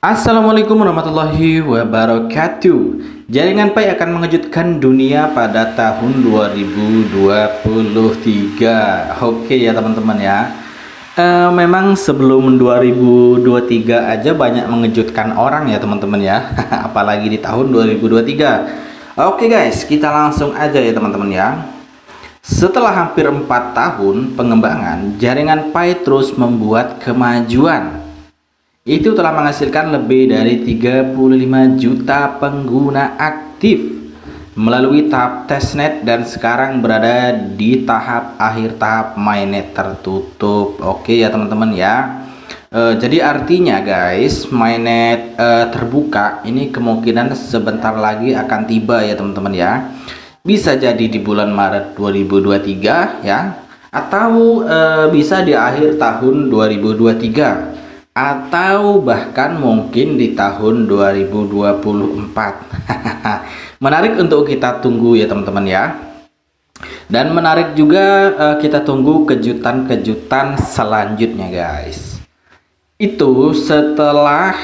Assalamualaikum warahmatullahi wabarakatuh. Jaringan Pi akan mengejutkan dunia pada tahun 2023. Oke ya teman-teman ya. Memang sebelum 2023 aja banyak mengejutkan orang ya teman-teman ya. Apalagi di tahun 2023. Oke guys, kita langsung aja ya teman-teman ya. Setelah hampir 4 tahun pengembangan, jaringan Pi terus membuat kemajuan. Itu telah menghasilkan lebih dari 35 juta pengguna aktif melalui tahap testnet dan sekarang berada di tahap mainnet tertutup. Oke ya teman-teman ya. Jadi artinya guys, mainnet terbuka ini kemungkinan sebentar lagi akan tiba ya teman-teman ya. Bisa jadi di bulan Maret 2023 ya, atau bisa di akhir tahun 2023, atau bahkan mungkin di tahun 2024. Menarik untuk kita tunggu ya teman-teman ya. Dan menarik juga kita tunggu kejutan-kejutan selanjutnya guys. Itu telah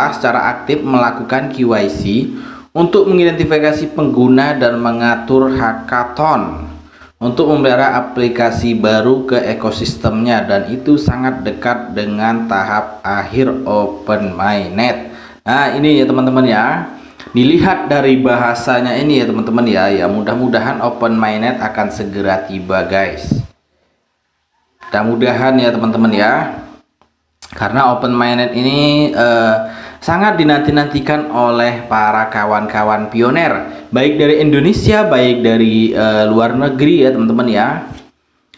secara aktif melakukan KYC untuk mengidentifikasi pengguna dan mengatur hackathon untuk memelihara aplikasi baru ke ekosistemnya, dan itu sangat dekat dengan tahap akhir open mainnet. Nah ini ya teman-teman ya, dilihat dari bahasanya ini ya teman-teman ya, mudah-mudahan open mainnet akan segera tiba guys. Mudah-mudahan ya teman-teman ya, karena open mainnet ini sangat dinanti-nantikan oleh para kawan-kawan pioner, baik dari Indonesia, baik dari luar negeri ya teman-teman ya.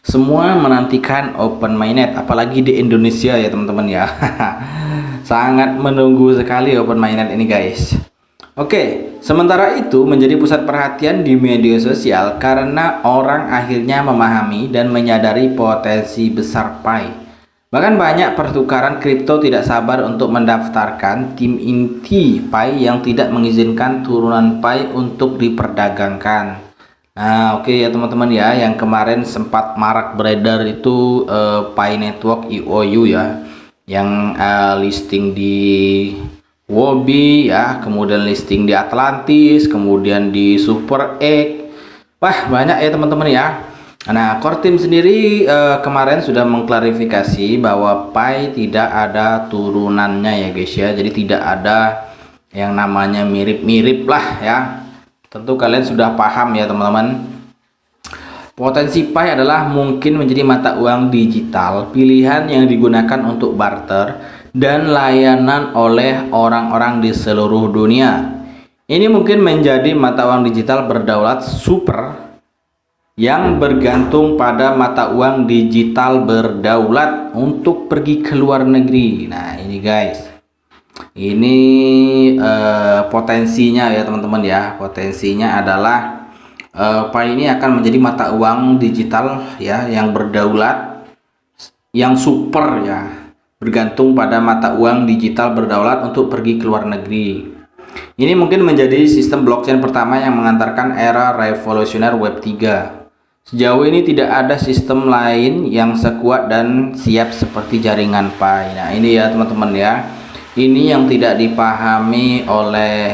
Semua menantikan open mainnet, apalagi di Indonesia ya teman-teman ya. Sangat menunggu sekali open mainnet ini guys. Oke, sementara itu menjadi pusat perhatian di media sosial karena orang akhirnya memahami dan menyadari potensi besar Pi. Bahkan banyak pertukaran kripto tidak sabar untuk mendaftarkan tim inti Pi yang tidak mengizinkan turunan Pi untuk diperdagangkan. Nah oke ya teman-teman ya, yang kemarin sempat marak beredar itu Pi Network IOU ya, yang listing di Wobi ya, kemudian listing di Atlantis, kemudian di Super Egg. Wah banyak ya teman-teman ya. Nah, Core Team sendiri kemarin sudah mengklarifikasi bahwa Pi tidak ada turunannya ya guys ya. Jadi tidak ada yang namanya mirip-mirip lah ya. Tentu kalian sudah paham ya teman-teman. Potensi Pi adalah mungkin menjadi mata uang digital pilihan yang digunakan untuk barter dan layanan oleh orang-orang di seluruh dunia. Ini mungkin menjadi mata uang digital berdaulat super yang bergantung pada mata uang digital berdaulat untuk pergi ke luar negeri. Nah ini guys, ini potensinya ya teman-teman ya. Potensinya adalah Pi ini akan menjadi mata uang digital ya, yang berdaulat, yang super ya, bergantung pada mata uang digital berdaulat untuk pergi ke luar negeri. Ini mungkin menjadi sistem blockchain pertama yang mengantarkan era revolusioner Web 3. Sejauh ini tidak ada sistem lain yang sekuat dan siap seperti jaringan Pi. Nah ini ya teman-teman ya, ini yang tidak dipahami oleh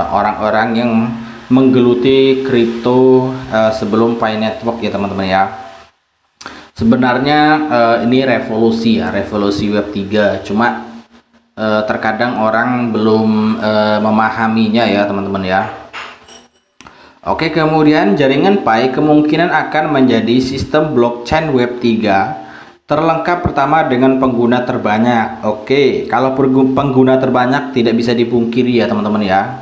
orang-orang yang menggeluti kripto sebelum Pi Network ya teman-teman ya. Sebenarnya ini revolusi ya, revolusi Web 3. Cuma terkadang orang belum memahaminya ya teman-teman ya. Oke, kemudian jaringan Pi kemungkinan akan menjadi sistem blockchain Web 3 terlengkap pertama dengan pengguna terbanyak. Oke, kalau pengguna terbanyak tidak bisa dipungkiri ya teman-teman ya.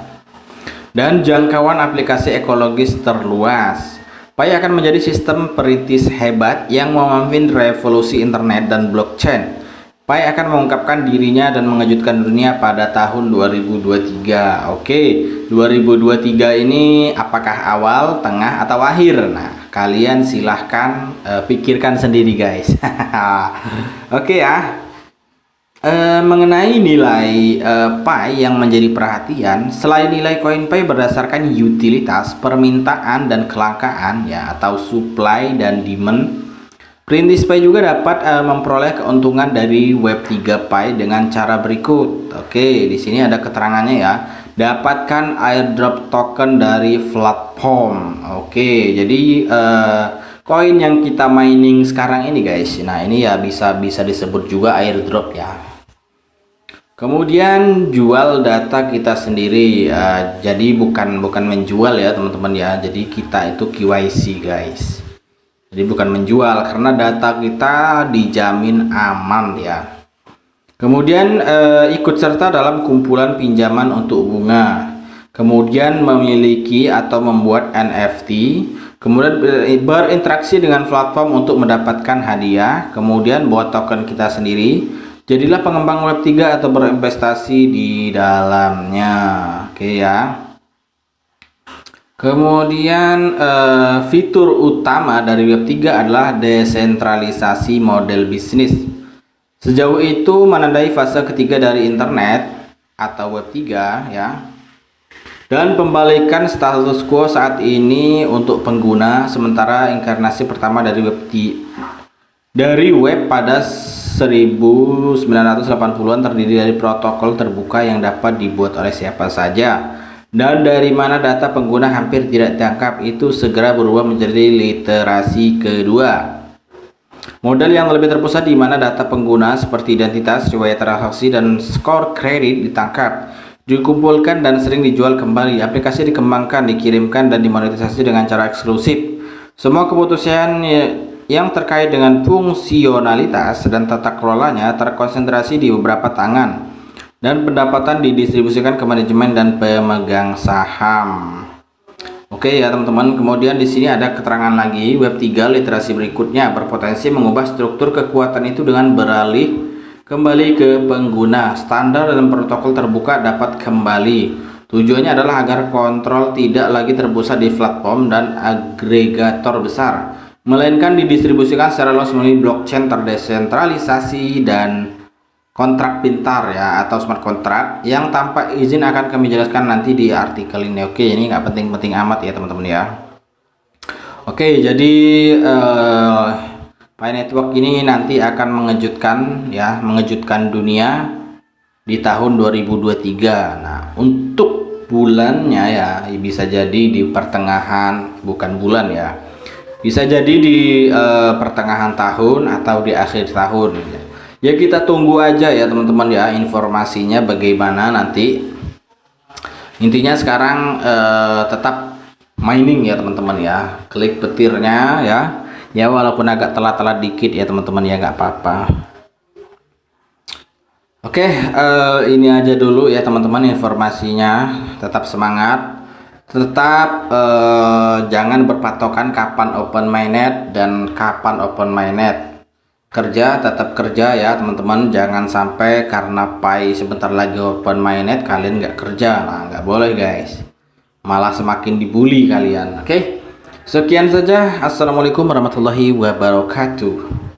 Dan jangkauan aplikasi ekologis terluas. Pi akan menjadi sistem perintis hebat yang memimpin revolusi internet dan blockchain. Pi akan mengungkapkan dirinya dan mengejutkan dunia pada tahun 2023. Oke, 2023 ini apakah awal, tengah, atau akhir? Nah, kalian silahkan pikirkan sendiri guys. Oke ya. Mengenai nilai Pi yang menjadi perhatian, selain nilai koin Pi berdasarkan utilitas, permintaan dan kelangkaan ya, atau supply dan demand, Perintis Pi juga dapat memperoleh keuntungan dari Web3 Pi dengan cara berikut. Oke, di sini ada keterangannya ya. Dapatkan airdrop token dari platform. Oke, jadi koin yang kita mining sekarang ini guys. Nah, ini ya bisa disebut juga airdrop ya. Kemudian jual data kita sendiri. Jadi bukan menjual ya, teman-teman ya. Jadi kita itu KYC guys. Jadi bukan menjual karena data kita dijamin aman ya. Kemudian ikut serta dalam kumpulan pinjaman untuk bunga. Kemudian memiliki atau membuat NFT. Kemudian berinteraksi dengan platform untuk mendapatkan hadiah. Kemudian buat token kita sendiri. Jadilah pengembang Web3 atau berinvestasi di dalamnya. Oke ya. Kemudian fitur utama dari Web3 adalah desentralisasi model bisnis. Sejauh itu menandai fase ketiga dari internet atau Web3 ya. Dan pembalikan status quo saat ini untuk pengguna, sementara inkarnasi pertama dari web pada 1980-an terdiri dari protokol terbuka yang dapat dibuat oleh siapa saja. Dan dari mana data pengguna hampir tidak ditangkap, itu segera berubah menjadi literasi kedua. Model yang lebih terpusat di mana data pengguna seperti identitas, riwayat transaksi, dan skor kredit ditangkap, dikumpulkan dan sering dijual kembali. Aplikasi dikembangkan, dikirimkan, dan dimonetisasi dengan cara eksklusif. Semua keputusan yang terkait dengan fungsionalitas dan tata kelolanya terkonsentrasi di beberapa tangan. Dan pendapatan didistribusikan ke manajemen dan pemegang saham. Oke ya teman-teman, kemudian di sini ada keterangan lagi. Web3 literasi berikutnya berpotensi mengubah struktur kekuatan itu dengan beralih kembali ke pengguna. Standar dan protokol terbuka dapat kembali. Tujuannya adalah agar kontrol tidak lagi terpusat di platform dan agregator besar, melainkan didistribusikan secara luas melalui blockchain terdesentralisasi dan kontrak pintar ya, atau smart contract yang tanpa izin akan kami jelaskan nanti di artikel ini. Oke, ini nggak penting-penting amat ya teman-teman ya. Oke, jadi Pi Network ini nanti akan mengejutkan dunia di tahun 2023. Nah, untuk bulannya ya bisa jadi di pertengahan, bukan bulan ya, bisa jadi di pertengahan tahun atau di akhir tahun. Ya kita tunggu aja ya teman-teman ya informasinya bagaimana nanti. Intinya sekarang tetap mining ya teman-teman ya. Klik petirnya ya. Ya walaupun agak telat-telat dikit ya teman-teman ya, nggak apa-apa. Oke, ini aja dulu ya teman-teman informasinya. Tetap semangat. Tetap jangan berpatokan kapan open mainnet dan kapan open mainnet. Kerja tetap kerja ya teman-teman, jangan sampai karena Pi sebentar lagi open mainnet kalian nggak kerja. Nah, nggak boleh guys, malah semakin dibully kalian. Oke, sekian saja. Assalamualaikum warahmatullahi wabarakatuh.